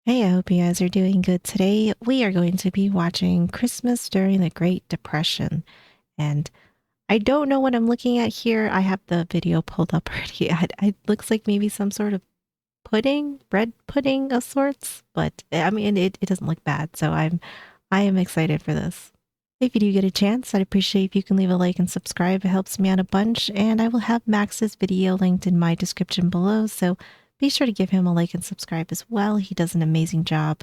Hey, I hope you guys are doing good today. We are going to be watching Christmas during the Great Depression. And I don't know what I'm looking at here. I have the video pulled up already. It looks like maybe some sort of pudding, bread pudding of sorts. But I mean, it doesn't look bad. So I am excited for this. If you do get a chance, I'd appreciate if you can leave a like and subscribe. It helps me out a bunch. And I will have Max's video linked in my description below. So be sure to give him a like and subscribe as well. He does an amazing job.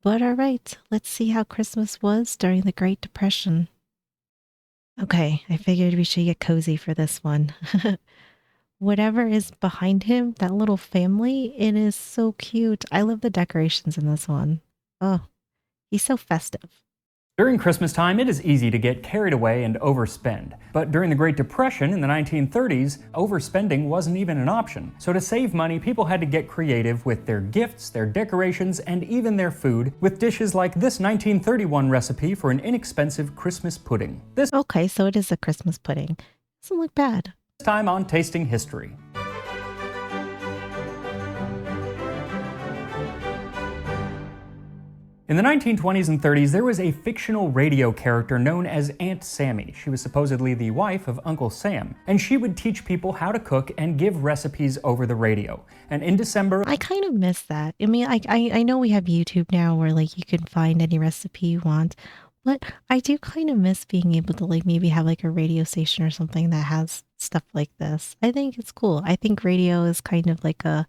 But all right, let's see how Christmas was during the Great Depression. Okay, I figured we should get cozy for this one. Whatever is behind him, that little family, it is so cute. I love the decorations in this one. Oh, he's so festive. During Christmas time, it is easy to get carried away and overspend. But during the Great Depression in the 1930s, overspending wasn't even an option. So to save money, people had to get creative with their gifts, their decorations, and even their food, with dishes like this 1931 recipe for an inexpensive Christmas pudding. This Okay, so it is a Christmas pudding. Doesn't look bad. time on Tasting History. In the 1920s and 30s, there was a fictional radio character known as Aunt Sammy. She was supposedly the wife of Uncle Sam, and she would teach people how to cook and give recipes over the radio. And in December, I kind of miss that. I mean, I know we have YouTube now where like you can find any recipe you want, but I do kind of miss being able to like maybe have like a radio station or something that has stuff like this. I think it's cool. I think radio is kind of like a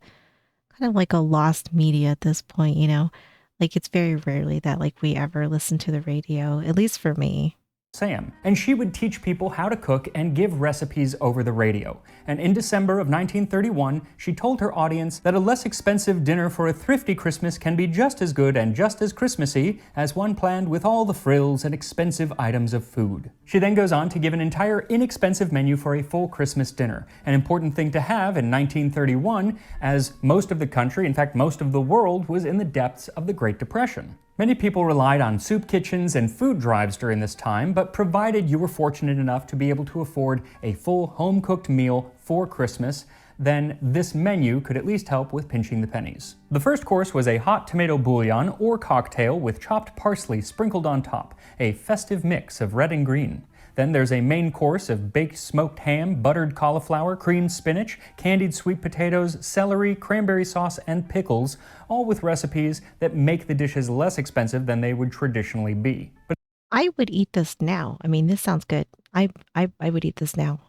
lost media at this point, you know? Like it's very rarely that like we ever listen to the radio, at least for me. Sam, and she would teach people how to cook and give recipes over the radio. And in December of 1931, she told her audience that a less expensive dinner for a thrifty Christmas can be just as good and just as Christmassy as one planned with all the frills and expensive items of food. She then goes on to give an entire inexpensive menu for a full Christmas dinner, an important thing to have in 1931, as most of the country, in fact most of the world, was in the depths of the Great Depression. Many people relied on soup kitchens and food drives during this time, but provided you were fortunate enough to be able to afford a full home-cooked meal for Christmas, then this menu could at least help with pinching the pennies. The first course was a hot tomato bouillon or cocktail with chopped parsley sprinkled on top, a festive mix of red and green. Then there's a main course of baked smoked ham, buttered cauliflower, creamed spinach, candied sweet potatoes, celery, cranberry sauce, and pickles, all with recipes that make the dishes less expensive than they would traditionally be. But I would eat this now. I mean, this sounds good. I would eat this now.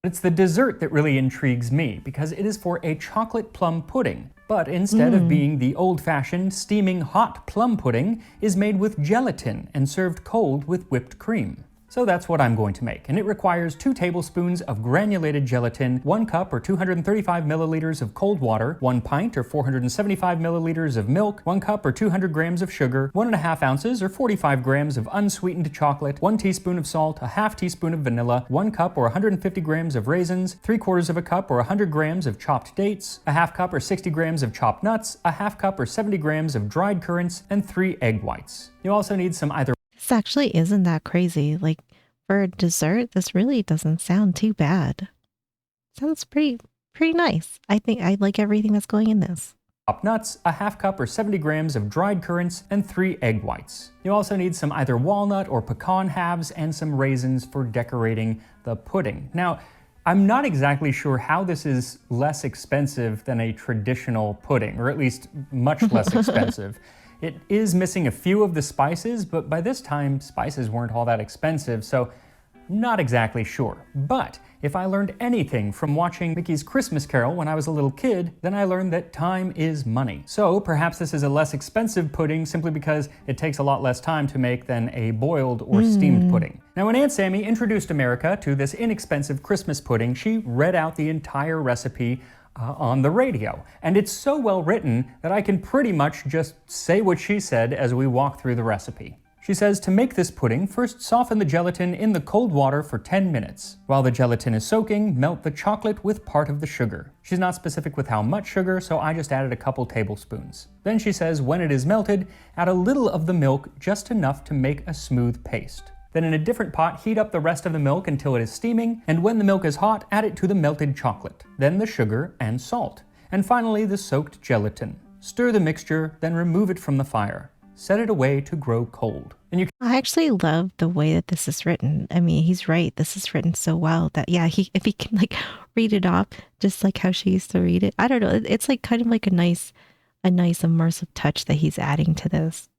it's the dessert that really intrigues me, because it is for a chocolate plum pudding. But instead of being the old-fashioned, steaming hot plum pudding, is made with gelatin and served cold with whipped cream. So that's what I'm going to make, and it requires 2 tablespoons of granulated gelatin, 1 cup or 235 milliliters of cold water, 1 pint or 475 milliliters of milk, 1 cup or 200 grams of sugar, 1.5 ounces or 45 grams of unsweetened chocolate, 1 teaspoon of salt, a half teaspoon of vanilla, 1 cup or 150 grams of raisins, 3/4 of a cup or 100 grams of chopped dates, a half cup or 60 grams of chopped nuts, a half cup or 70 grams of dried currants, and 3 egg whites. You also need some either This actually isn't that crazy. Like for a dessert, this really doesn't sound too bad. Sounds pretty nice. I think I like everything that's going in this. chopped nuts, a half cup or 70 grams of dried currants, and 3 egg whites. You also need some either walnut or pecan halves and some raisins for decorating the pudding. Now, I'm not exactly sure how this is less expensive than a traditional pudding, or at least much less expensive. It is missing a few of the spices, but by this time, spices weren't all that expensive, so not exactly sure. But if I learned anything from watching Mickey's Christmas Carol when I was a little kid, then I learned that time is money. So perhaps this is a less expensive pudding simply because it takes a lot less time to make than a boiled or steamed pudding. Now, when Aunt Sammy introduced America to this inexpensive Christmas pudding, she read out the entire recipe on the radio. And it's so well written that I can pretty much just say what she said as we walk through the recipe. She says to make this pudding, first soften the gelatin in the cold water for 10 minutes. While the gelatin is soaking, melt the chocolate with part of the sugar. She's not specific with how much sugar, so I just added a couple tablespoons. Then she says when it is melted, add a little of the milk, just enough to make a smooth paste. Then in a different pot, heat up the rest of the milk until it is steaming, and when the milk is hot, add it to the melted chocolate, then the sugar and salt, and finally the soaked gelatin. Stir the mixture, then remove it from the fire. Set it away to grow cold. And you I actually love the way that this is written. I mean, he's right. This is written so well that yeah, if he can like read it off just like how she used to read it. I don't know. It's like kind of like a nice immersive touch that he's adding to this.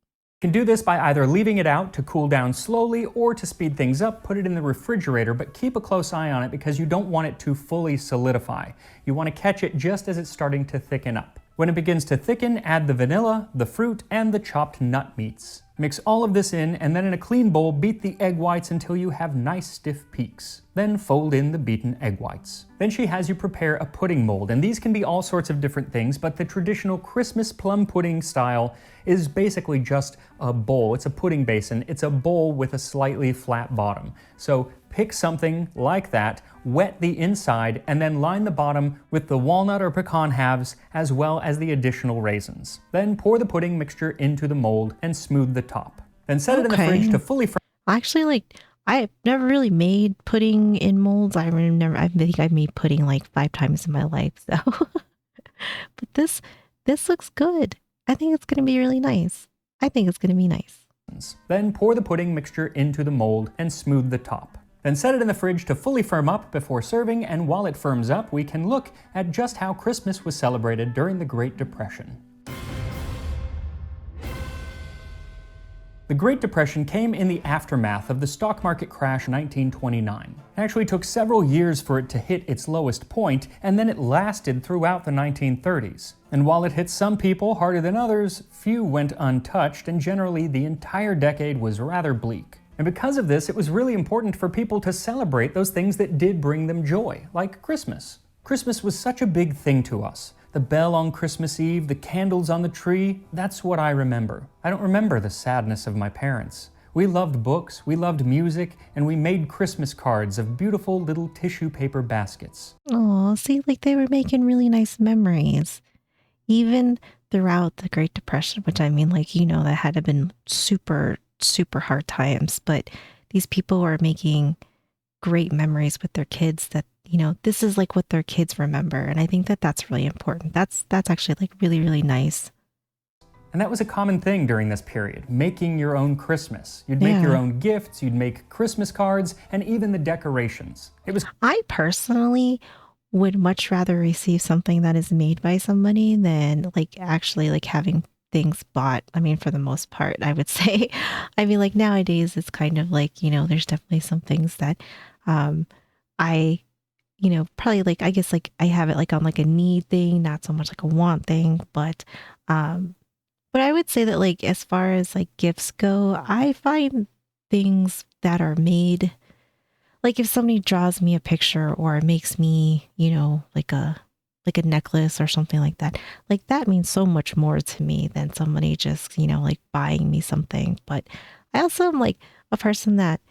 can do this by either leaving it out to cool down slowly, or to speed things up, put it in the refrigerator, but keep a close eye on it because you don't want it to fully solidify. You want to catch it just as it's starting to thicken up. When it begins to thicken, add the vanilla, the fruit, and the chopped nut meats. Mix all of this in, and then in a clean bowl, beat the egg whites until you have nice stiff peaks. Then fold in the beaten egg whites. Then she has you prepare a pudding mold, and these can be all sorts of different things, but the traditional Christmas plum pudding style is basically just a bowl. It's a pudding basin. It's a bowl with a slightly flat bottom. So pick something like that, wet the inside, and then line the bottom with the walnut or pecan halves as well as the additional raisins. Then pour the pudding mixture into the mold and smooth the top. Then set it in the fridge to fully fry. Actually, like I've never really made pudding in molds. I think I've made pudding like 5 times in my life. So, but this looks good. I think it's going to be really nice. I think it's going to be nice. Then pour the pudding mixture into the mold and smooth the top. Then set it in the fridge to fully firm up before serving, and while it firms up, we can look at just how Christmas was celebrated during the Great Depression. The Great Depression came in the aftermath of the stock market crash in 1929. It actually took several years for it to hit its lowest point, and then it lasted throughout the 1930s. And while it hit some people harder than others, few went untouched, and generally the entire decade was rather bleak. And because of this, it was really important for people to celebrate those things that did bring them joy, like Christmas. Christmas was such a big thing to us. The bell on Christmas Eve, the candles on the tree, that's what I remember. I don't remember the sadness of my parents. We loved books, we loved music, and we made Christmas cards of beautiful little tissue paper baskets. Oh, see, like they were making really nice memories. Even throughout the Great Depression, which I mean, like, that had to been super, super hard times, but these people were making great memories with their kids that, this is like what their kids remember. And I think that that's really important. That's actually like really, really nice. And that was a common thing during this period, making your own Christmas. You'd make your own gifts, you'd make Christmas cards, and even the decorations. I personally would much rather receive something that is made by somebody than like actually like having things bought. I mean, for the most part, I would say. I mean, like nowadays it's kind of like, there's definitely some things that I probably like, I guess like I have it like on like a need thing, not so much like a want thing, but I would say that like as far as like gifts go, I find things that are made, like if somebody draws me a picture or makes me, like a necklace or something like that means so much more to me than somebody just, like buying me something. But I also am like a person that,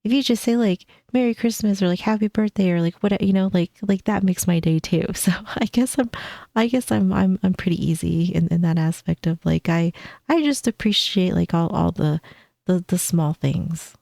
if you just say like Merry Christmas or like Happy Birthday or like what, like that makes my day too. So I guess I'm pretty easy in that aspect of like I just appreciate like all the small things.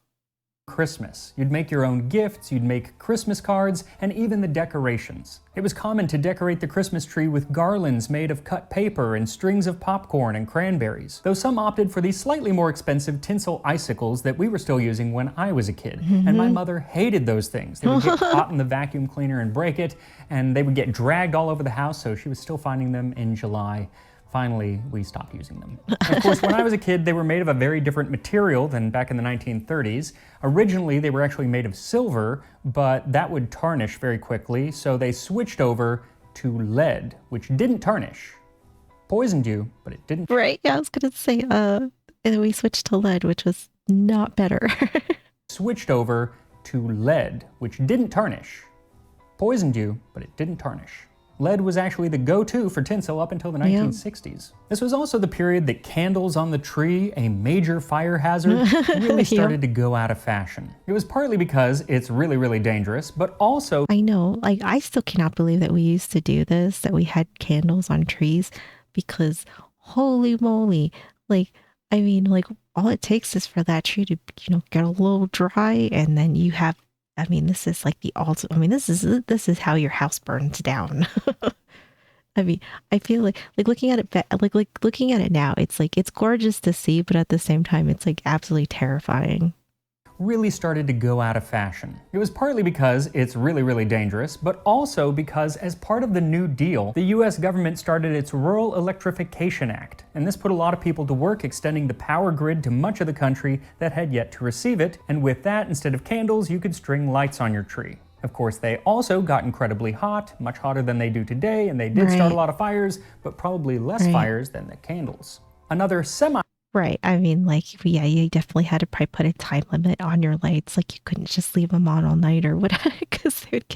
Christmas. You'd make your own gifts, you'd make Christmas cards, and even the decorations. It was common to decorate the Christmas tree with garlands made of cut paper and strings of popcorn and cranberries, though some opted for these slightly more expensive tinsel icicles that we were still using when I was a kid. And my mother hated those things. They would get caught in the vacuum cleaner and break it, and they would get dragged all over the house, so she was still finding them in July. Finally, we stopped using them. And of course, when I was a kid, they were made of a very different material than back in the 1930s. Originally, they were actually made of silver, but that would tarnish very quickly, so they switched over to lead, which didn't tarnish. Poisoned you, but it didn't. Right, yeah, I was gonna say, and we switched to lead, which was not better. Switched over to lead, which didn't tarnish. Poisoned you, but it didn't tarnish. Lead was actually the go-to for tinsel up until the 1960s. This was also the period that candles on the tree, a major fire hazard, really started to go out of fashion. It was partly because it's really, really dangerous, but also... I know, like I still cannot believe that we used to do this, that we had candles on trees, because holy moly, like, I mean, like all it takes is for that tree to, get a little dry, and then you have, I mean, this is like the ultimate. I mean, this is how your house burns down. I mean, I feel like looking at it, like looking at it now, it's like it's gorgeous to see, but at the same time, it's like absolutely terrifying. really started to go out of fashion. It was partly because it's really, really dangerous, but also because as part of the New Deal, the US government started its Rural Electrification Act, and this put a lot of people to work extending the power grid to much of the country that had yet to receive it, and with that, instead of candles, you could string lights on your tree. Of course, they also got incredibly hot, much hotter than they do today, and they did start a Right, lot of fires, but probably less right. fires than the candles. Another semi Right. I mean, like, yeah, you definitely had to probably put a time limit on your lights. Like, you couldn't just leave them on all night or whatever, because they'd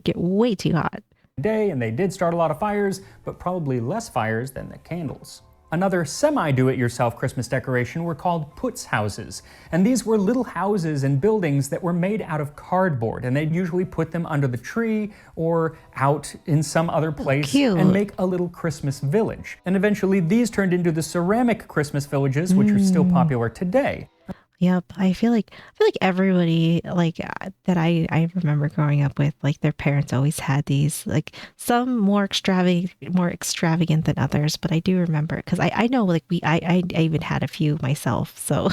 get way too hot. day, and they did start a lot of fires, but probably less fires than the candles. Another semi-do-it-yourself Christmas decoration were called puts houses, and these were little houses and buildings that were made out of cardboard, and they'd usually put them under the tree or out in some other Oh, place and cute. make a little Christmas village. And eventually these turned into the ceramic Christmas villages, which are still Mm. popular today. Yep. I feel like everybody like that I remember growing up with, like their parents always had these, like some more extravagant than others, but I do remember because I know like I even had a few myself. So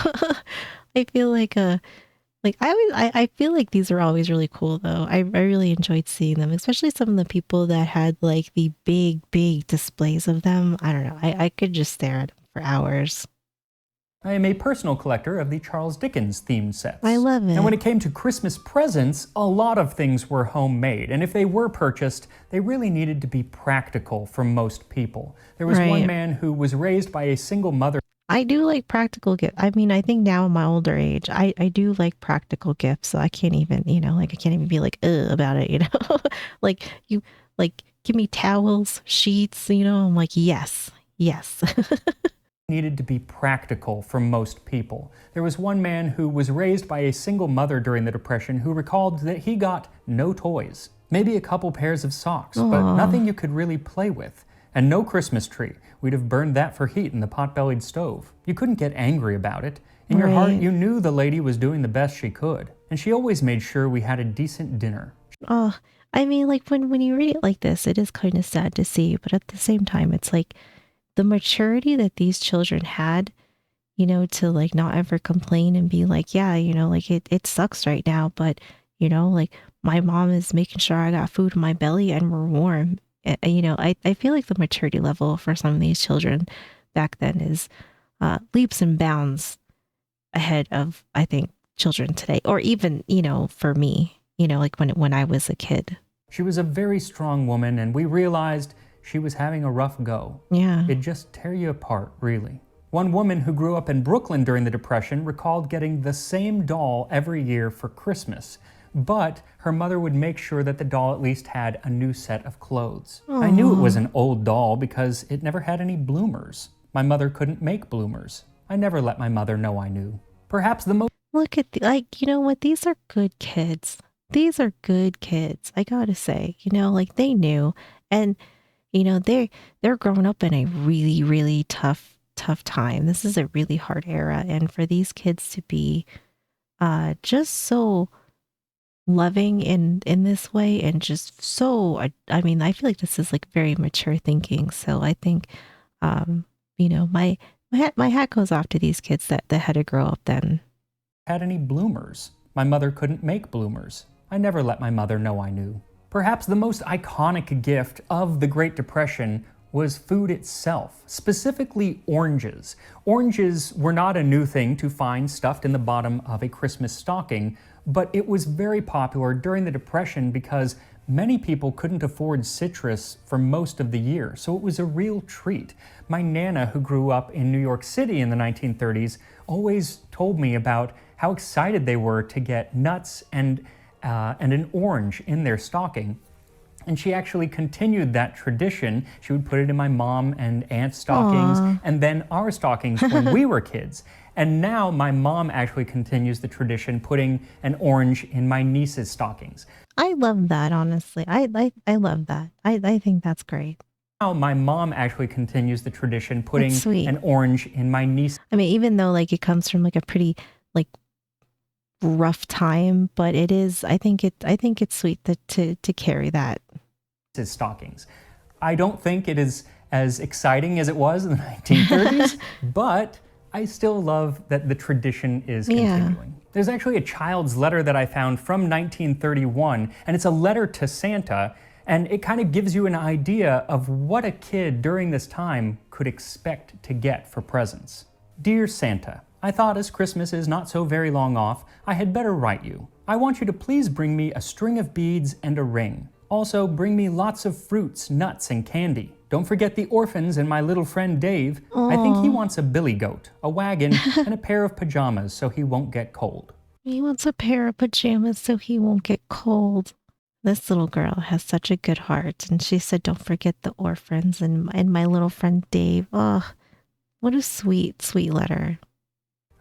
I feel like I feel like these are always really cool though. I really enjoyed seeing them, especially some of the people that had like the big displays of them. I don't know. I could just stare at them for hours. I am a personal collector of the Charles Dickens themed I sets. love And when it. it came to Christmas presents, a lot of things were homemade, and if they were purchased, they really needed to be practical for most people. There was one Right. man who was raised by a single mother. I do like practical gifts. I mean, I think now in my older age, I do like practical gifts. So I can't even, like I can't even be like, about it, like you, like give me towels, sheets, I'm like, yes, yes. Needed to be practical for most people. There was one man who was raised by a single mother during the Depression who recalled that he got no toys, maybe a couple pairs of socks, but Oh, nothing you could really play with. And no Christmas tree. We'd have burned that for heat in the pot-bellied stove. You couldn't get angry about it. In your heart, right. you knew the lady was doing the best she could, and she always made sure we had a decent dinner. Oh, I mean, like when you read it like this, it is kind of sad to see, but at the same time, it's like the maturity that these children had, to like not ever complain and be like, yeah, like it sucks right now, but like my mom is making sure I got food in my belly and we're warm. I feel like the maturity level for some of these children back then is leaps and bounds ahead of, I think, children today, or even, for me, like when I was a kid. She was a very strong woman, and we realized she was having a rough go. Yeah. It'd just tear you apart, really. One woman who grew up in Brooklyn during the Depression recalled getting the same doll every year for Christmas, but her mother would make sure that the doll at least had a new set of clothes. I knew it was Oh, an old doll because it never had any bloomers. My mother couldn't make bloomers. I never let my mother know I knew. Perhaps the most look at like, you know what? These are good kids. These are good kids. I gotta say, like they knew, and they're growing up in a really tough time. This is a really hard era, and for these kids to be just so loving in this way and just so I mean, I feel like this is like very mature thinking. So I think um my hat goes off to these kids that had to grow up then. had any bloomers. My mother couldn't make bloomers. I never let my mother know I knew. Perhaps the most iconic gift of the Great Depression was food itself, specifically oranges. Oranges were not a new thing to find stuffed in the bottom of a Christmas stocking, but it was very popular during the Depression because many people couldn't afford citrus for most of the year, so it was a real treat. My Nana, who grew up in New York City in the 1930s, always told me about how excited they were to get nuts and an orange in their stocking. And she actually continued that tradition. She would put it in my mom and aunt's stockings, Aw. and then our stockings when we were kids. And now my mom actually continues the tradition, putting an orange in my niece's stockings. I love that, honestly. I love that. I think that's great. Now my mom actually continues the tradition, That's putting sweet. an orange in my niece's I mean, even though like it comes from like a pretty like rough time, but I think it's sweet to carry that. stockings. I don't think it is as exciting as it was in the 1930s, but I still love that the tradition is continuing. There's actually a child's letter that I found from 1931, and it's a letter to Santa, and it kind of gives you an idea of what a kid during this time could expect to get for presents. Dear Santa, I thought as Christmas is not so very long off, I had better write you. I want you to please bring me a string of beads and a ring. Also, bring me lots of fruits, nuts, and candy. Don't forget the orphans and my little friend Dave. Aww. I think he wants a billy goat, a wagon, and a pair of pajamas so he won't get cold. He wants a pair of pajamas so he won't get cold. This little girl has such a good heart, and she said, don't forget the orphans and my little friend Dave. Oh, what a sweet, sweet letter.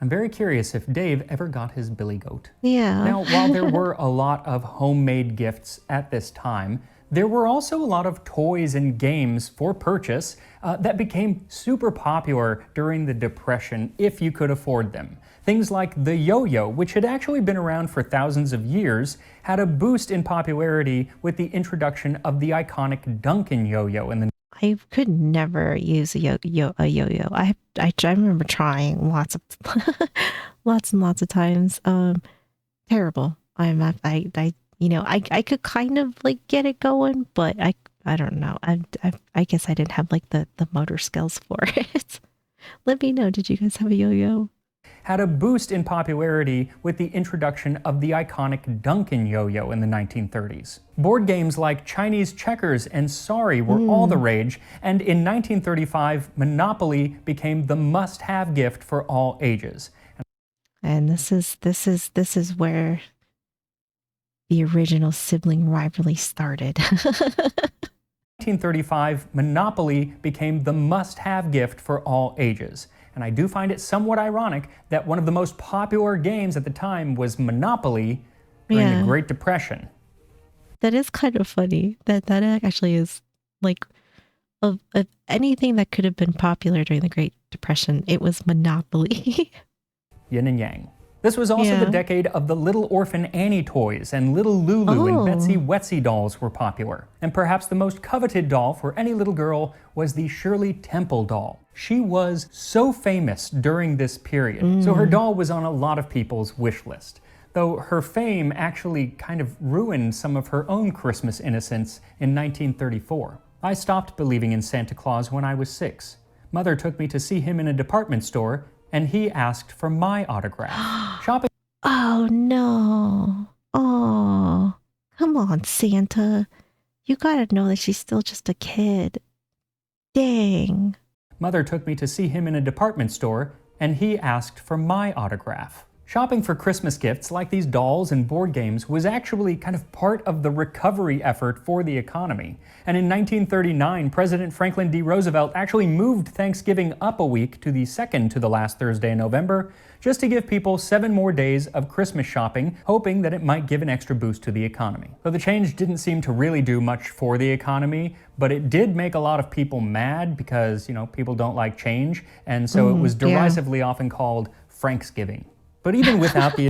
I'm very curious if Dave ever got his billy goat. Yeah. Now, while there were a lot of homemade gifts at this time, there were also a lot of toys and games for purchase that became super popular during the Depression if you could afford them. Things like the yo-yo, which had actually been around for thousands of years, had a boost in popularity with the introduction of the iconic Duncan yo-yo in the I could never use a yo-yo. I remember trying lots of lots and lots of times. Terrible. I could kind of like get it going, but I don't know. I guess I didn't have like the motor skills for it. Let me know. Did you guys have a yo-yo? Had a boost in popularity with the introduction of the iconic Duncan yo-yo in the 1930s. Board games like Chinese checkers and Sorry were all the rage, and in 1935, Monopoly became the must-have gift for all ages. And this is where the original sibling rivalry started. 1935, Monopoly became the must-have gift for all ages. And I do find it somewhat ironic that one of the most popular games at the time was Monopoly during the Great Depression. That is kind of funny. That actually is like of anything that could have been popular during the Great Depression, it was Monopoly. Yin and yang. This was also the decade of the Little Orphan Annie toys, and Little Lulu and Betsy Wetsy dolls were popular. And perhaps the most coveted doll for any little girl was the Shirley Temple doll. She was so famous during this period, so her doll was on a lot of people's wish list. Though her fame actually kind of ruined some of her own Christmas innocence in 1934. I stopped believing in Santa Claus when I was 6. Mother took me to see him in a department store, and he asked for my autograph. Shopping. Oh no. Oh, come on, Santa. You gotta know that she's still just a kid. Dang. Mother took me to see him in a department store, and he asked for my autograph. Shopping for Christmas gifts like these dolls and board games was actually kind of part of the recovery effort for the economy. And in 1939, President Franklin D. Roosevelt actually moved Thanksgiving up a week to the second to the last Thursday in November, just to give people 7 more days of Christmas shopping, hoping that it might give an extra boost to the economy. Though the change didn't seem to really do much for the economy, but it did make a lot of people mad because, people don't like change, and so it was derisively often called Franksgiving. But even without the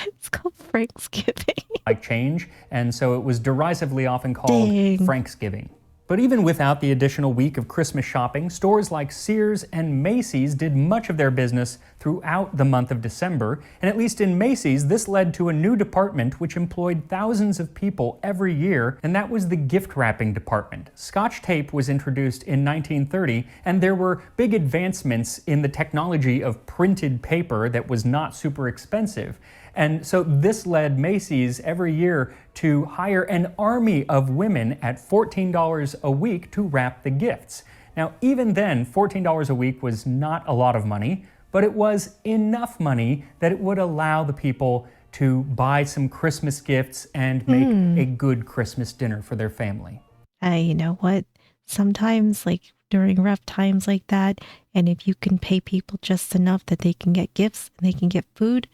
It's called Franksgiving. like change, and so it was derisively often called Franksgiving. But even without the additional week of Christmas shopping, stores like Sears and Macy's did much of their business throughout the month of December, and at least in Macy's, this led to a new department which employed thousands of people every year, and that was the gift wrapping department. Scotch tape was introduced in 1930, and there were big advancements in the technology of printed paper that was not super expensive. And so this led Macy's every year to hire an army of women at $14 a week to wrap the gifts. Now, even then, $14 a week was not a lot of money, but it was enough money that it would allow the people to buy some Christmas gifts and make a good Christmas dinner for their family. You know what? Sometimes, like during rough times like that, and if you can pay people just enough that they can get gifts and they can get food,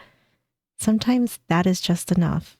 sometimes that is just enough.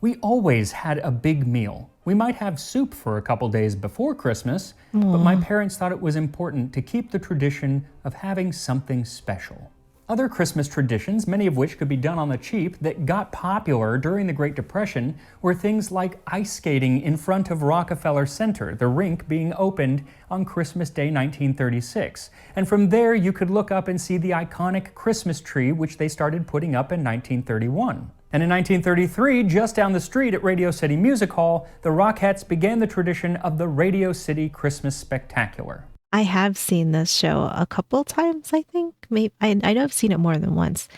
We always had a big meal. We might have soup for a couple days before Christmas, but my parents thought it was important to keep the tradition of having something special. Other Christmas traditions, many of which could be done on the cheap, that got popular during the Great Depression were things like ice skating in front of Rockefeller Center, the rink being opened on Christmas Day 1936. And from there you could look up and see the iconic Christmas tree which they started putting up in 1931. And in 1933, just down the street at Radio City Music Hall, the Rockettes began the tradition of the Radio City Christmas Spectacular. I have seen this show a couple times, I think. Maybe I know I've seen it more than once.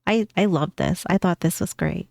I love this. I thought this was great.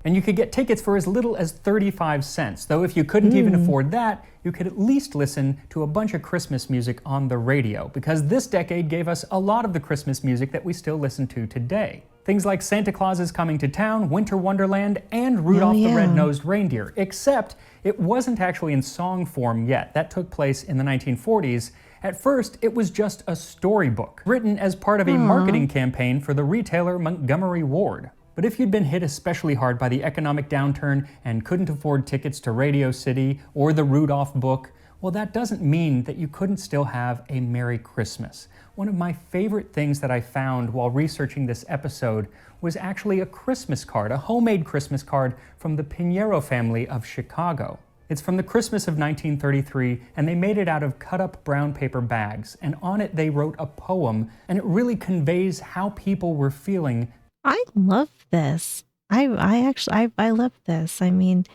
And you could get tickets for as little as 35 cents, though if you couldn't even afford that, you could at least listen to a bunch of Christmas music on the radio, because this decade gave us a lot of the Christmas music that we still listen to today. Things like Santa Claus is Coming to Town, Winter Wonderland, and Rudolph the Red-Nosed Reindeer, except it wasn't actually in song form yet. That took place in the 1940s. At first, it was just a storybook, written as part of a marketing campaign for the retailer Montgomery Ward. But if you'd been hit especially hard by the economic downturn and couldn't afford tickets to Radio City or the Rudolph book, well, that doesn't mean that you couldn't still have a Merry Christmas. One of my favorite things that I found while researching this episode was actually a Christmas card, a homemade Christmas card from the Pinheiro family of Chicago. It's from the Christmas of 1933, and they made it out of cut-up brown paper bags, and on it they wrote a poem, and it really conveys how people were feeling. I love this. I love this. I mean,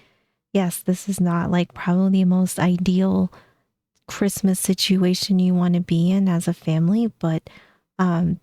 yes, this is not like probably the most ideal Christmas situation you want to be in as a family, but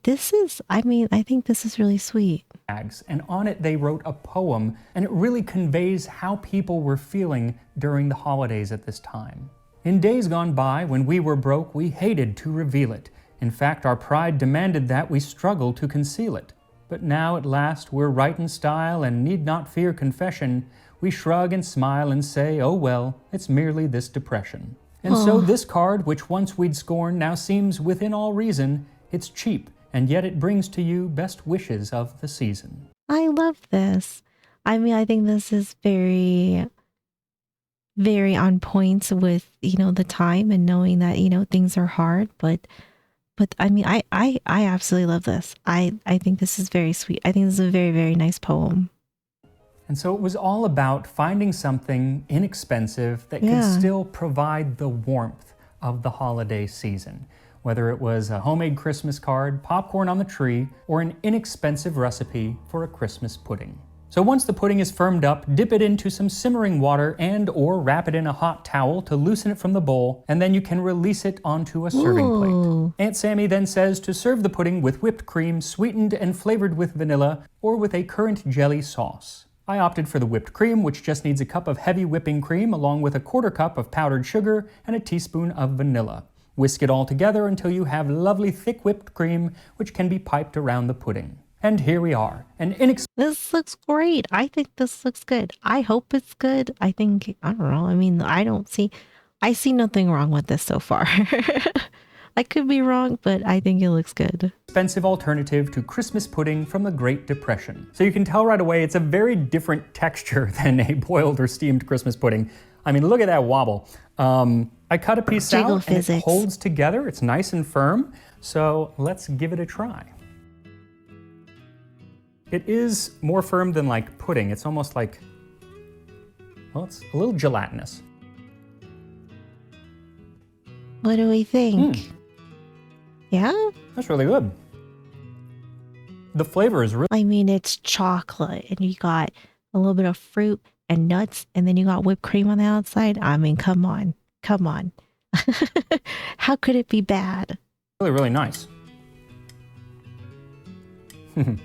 this is, I think this is really sweet. And on it they wrote a poem, and it really conveys how people were feeling during the holidays at this time. In days gone by, when we were broke, we hated to reveal it. In fact, our pride demanded that we struggled to conceal it. But now at last we're right in style and need not fear confession. We shrug and smile and say, oh well, it's merely this depression. And so this card, which once we'd scorn, now seems within all reason. It's cheap, and yet it brings to you best wishes of the season. I love this. I mean, I think this is very, very on point with, the time and knowing that, things are hard, but I mean, I absolutely love this. I think this is very sweet. I think this is a very, very nice poem. And so it was all about finding something inexpensive that could still provide the warmth of the holiday season. Whether it was a homemade Christmas card, popcorn on the tree, or an inexpensive recipe for a Christmas pudding. So once the pudding is firmed up, dip it into some simmering water or wrap it in a hot towel to loosen it from the bowl, and then you can release it onto a serving plate. Aunt Sammy then says to serve the pudding with whipped cream, sweetened and flavored with vanilla, or with a currant jelly sauce. I opted for the whipped cream, which just needs a cup of heavy whipping cream along with a quarter cup of powdered sugar and a teaspoon of vanilla. Whisk it all together until you have lovely thick whipped cream, which can be piped around the pudding. And here we are. This looks great. I think this looks good. I hope it's good. I don't know. I mean, I see nothing wrong with this so far. I could be wrong, but I think it looks good. Expensive alternative to Christmas pudding from the Great Depression. So you can tell right away it's a very different texture than a boiled or steamed Christmas pudding. I mean, look at that wobble. I cut a piece out and it holds together. It's nice and firm. So let's give it a try. It is more firm than like pudding. It's almost like, well, it's a little gelatinous. What do we think? Yeah? That's really good. The flavor is really... I mean, it's chocolate and you got a little bit of fruit and nuts and then you got whipped cream on the outside. I mean, come on. Come on. How could it be bad? Really, really nice. You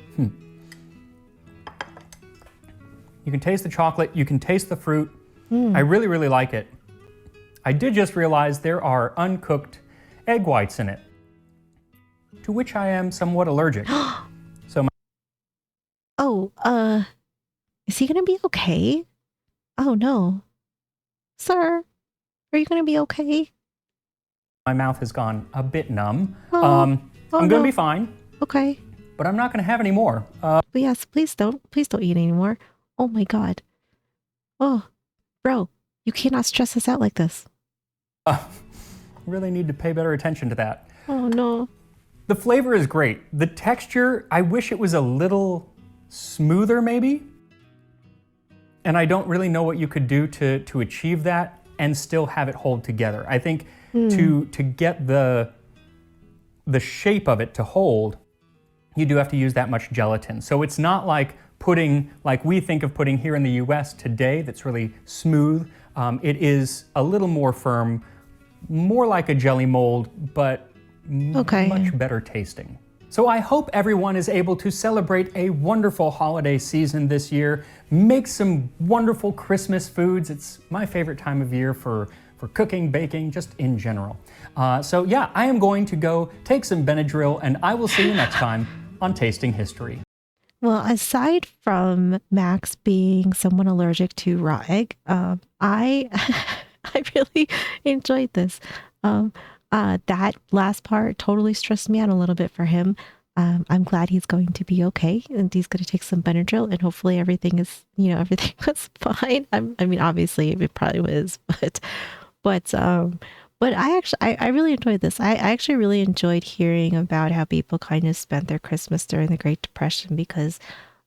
can taste the chocolate. You can taste the fruit. I really, really like it. I did just realize there are uncooked egg whites in it, to which I am somewhat allergic. Is he gonna be okay? Oh no. Sir, are you gonna be okay? My mouth has gone a bit numb. I'm gonna be fine. Okay. But I'm not gonna have any more. But yes, please don't eat anymore. Oh my God. Oh, bro, you cannot stress us out like this. Really need to pay better attention to that. Oh no. The flavor is great. The texture, I wish it was a little smoother maybe. And I don't really know what you could do to achieve that and still have it hold together. I think to get the shape of it to hold, you do have to use that much gelatin. So it's not like pudding like we think of pudding here in the US today that's really smooth. It is a little more firm, more like a jelly mold, but much better tasting. So I hope everyone is able to celebrate a wonderful holiday season this year. Make some wonderful Christmas foods. It's my favorite time of year for cooking, baking, just in general. So yeah, I am going to go take some Benadryl, and I will see you next time on Tasting History. Well, aside from Max being someone allergic to raw egg, I I really enjoyed this. That last part totally stressed me out a little bit for him. I'm glad he's going to be okay, and he's going to take some Benadryl, and hopefully everything is, everything was fine. I mean, obviously it probably was, but I really enjoyed this. I actually really enjoyed hearing about how people kind of spent their Christmas during the Great Depression because,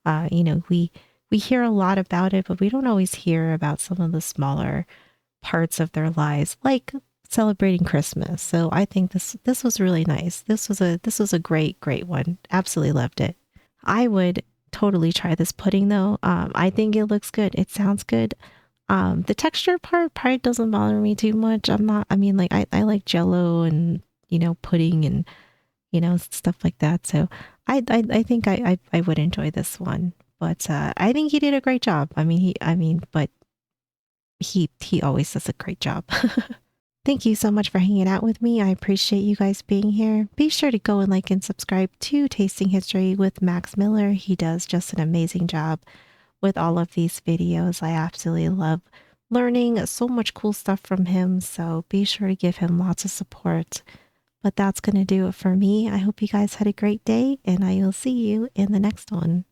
we hear a lot about it, but we don't always hear about some of the smaller parts of their lives, like celebrating Christmas. So I think this was really nice. This was a great one. Absolutely loved it. I would totally try this pudding though. I think it looks good. It sounds good. The texture part probably doesn't bother me too much. I like Jello and pudding and stuff like that. So I think I would enjoy this one. But I think he did a great job. But he always does a great job. Thank you so much for hanging out with me. I appreciate you guys being here. Be sure to go and like and subscribe to Tasting History with Max Miller. He does just an amazing job with all of these videos. I absolutely love learning so much cool stuff from him. So be sure to give him lots of support. But that's going to do it for me. I hope you guys had a great day, and I will see you in the next one.